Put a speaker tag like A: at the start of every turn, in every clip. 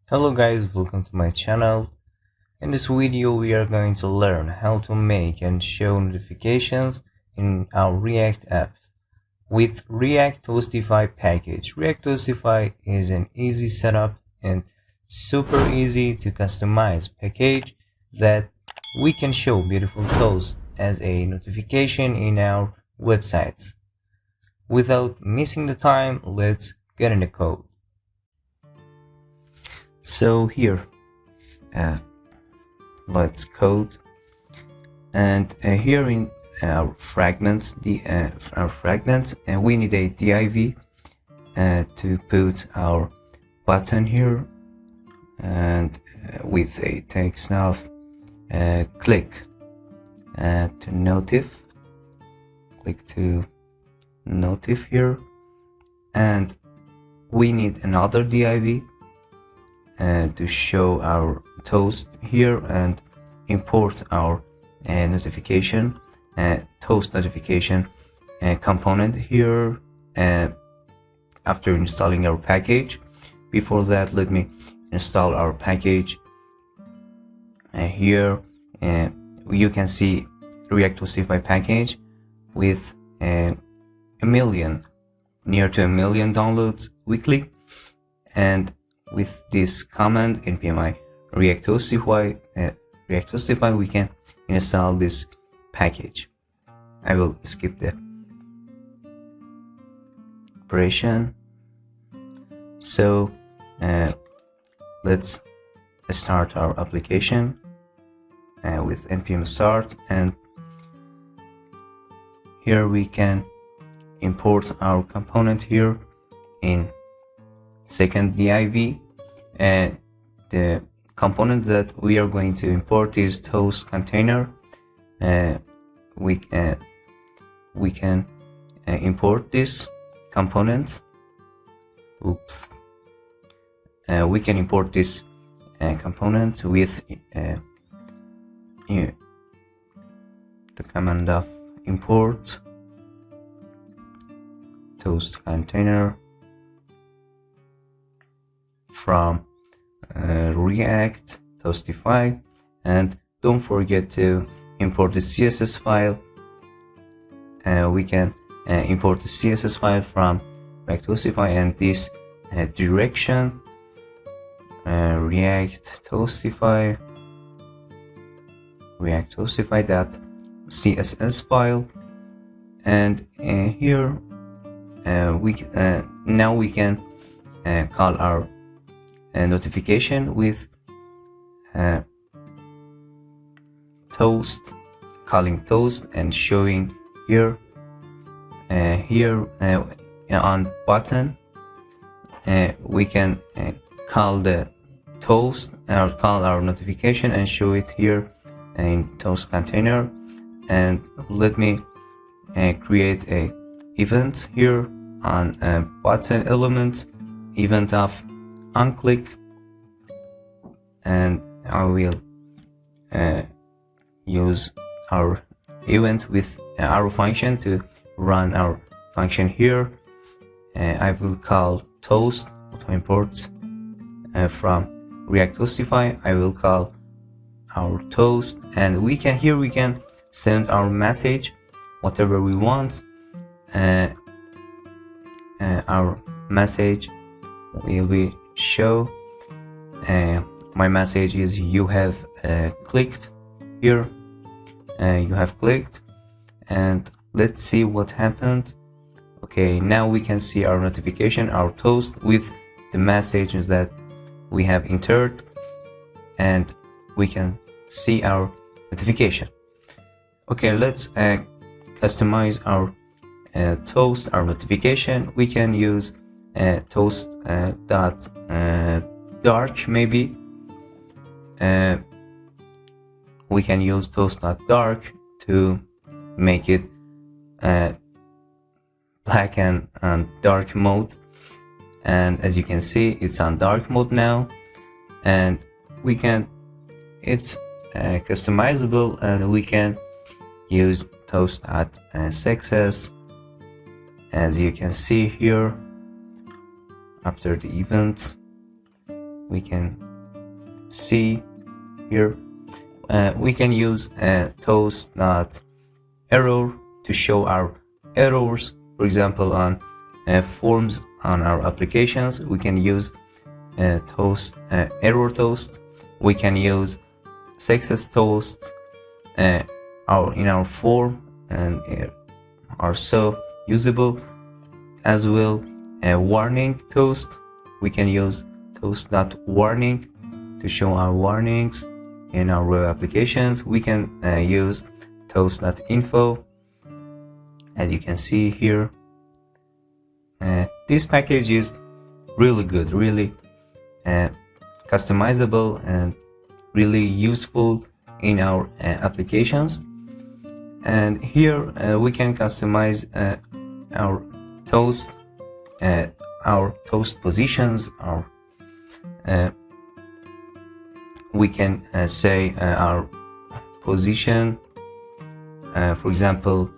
A: Hello guys, welcome to my channel. In this video we are going to learn how to make and show notifications in our React app with React Toastify package. React Toastify is an easy setup and super easy to customize package that we can show beautiful toast as a notification in our websites. Without missing the time, let's get in the code. So here, let's code, and here in our fragments, we need a div to put our button here, and with a text of click to notif, click to notif here, and we need another div to show our toast here and import our notification toast notification component here after installing our package. Before that, let me install our package. Here you can see React Toastify package with near to a million downloads weekly, and with this command npm React Toastify we can install this package. I will skip the operation. So let's start our application with npm start, and here we can import our component here in second div. The component that we are going to import is toast container. We can import this component. We can import this component with the command of import toast container from React Toastify, and don't forget to import the CSS file. We can import the CSS file from React Toastify, and this direction React Toastify that CSS file, and here now we can call our notification with toast, calling toast and showing here on button. We can call the toast or call our notification and show it here in toast container. And let me create a event here on a button element, event of onClick, and I will use our event with arrow function to run our function here. I will call toast auto import from React Toastify. I will call our toast, and we can send our message whatever we want. Our message will be show. My message is you have clicked here. You have clicked, and let's see what happened. Okay, now we can see our notification, our toast with the message that we have entered, and we can see our notification. Okay, let's customize our toast, our notification. We can use toast dot dark, maybe. We can use toast dot dark to make it black and dark mode, and as you can see it's on dark mode now, and it's customizable, and we can use toast dot success, as you can see here after the event. we can see here. We can use toast.error to show our errors. For example, on forms on our applications, we can use error toast. We can use success toast in our form, and are so usable as well. Warning toast, we can use toast.warning to show our warnings in our web applications. We can use toast.info, as you can see here. This package is really good, really customizable, and really useful in our applications. And here we can customize our toast positions. We can say our position, for example,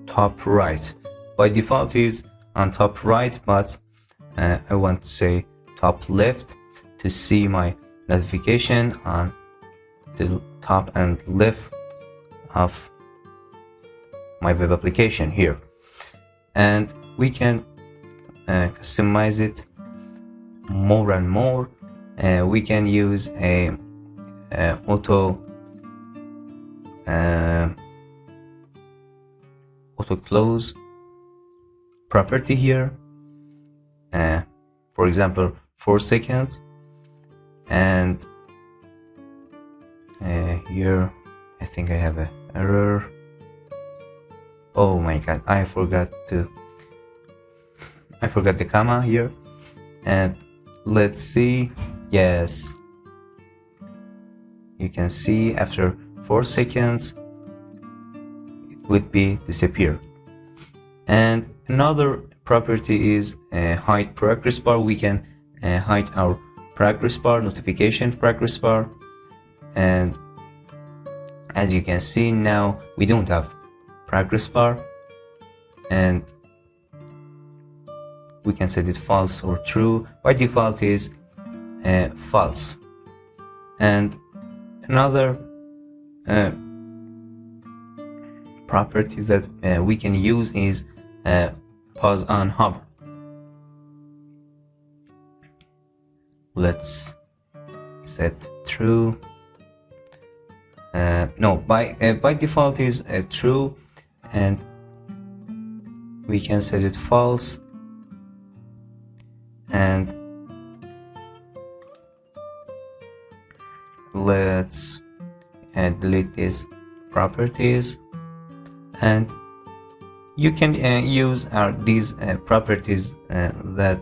A: top right. By default is on top right, but I want to say top left to see my notification on the top and left of my web application here. And we can customize it more and more. We can use a auto close property here, for example 4 seconds. And here I think I have an error. Oh my god, I forgot the comma here. And let's see. Yes, you can see after 4 seconds it would be disappear. And another property is hide progress bar. We can hide our progress bar, notification progress bar. And as you can see now, we don't have progress bar, and we can set it false or true. By default is false. And another property that we can use is pause on hover. Let's set true. No, by default is true, and we can set it false. And let's delete these properties. And you can use these properties that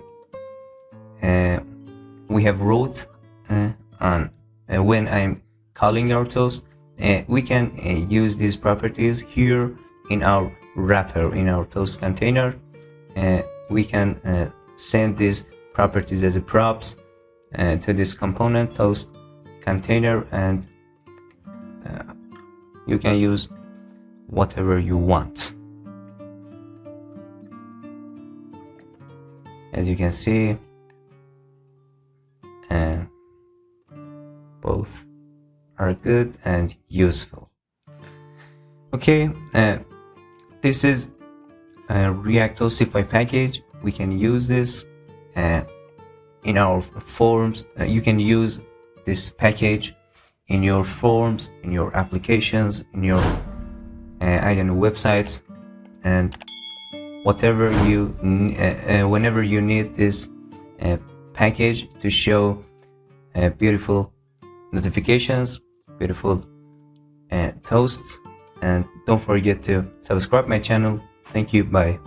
A: we have wrote on when I'm calling our toast. We can use these properties here in our wrapper, in our toast container. We can send these properties as a props to this component toast container, and you can use whatever you want. As you can see, both are good and useful. Okay, this is a React Toastify package. We can use this in our forms. You can use this package in your forms, in your applications, in your I don't know, websites, and whatever you whenever you need this package to show beautiful notifications, beautiful toasts. And don't forget to subscribe my channel. Thank you. Bye.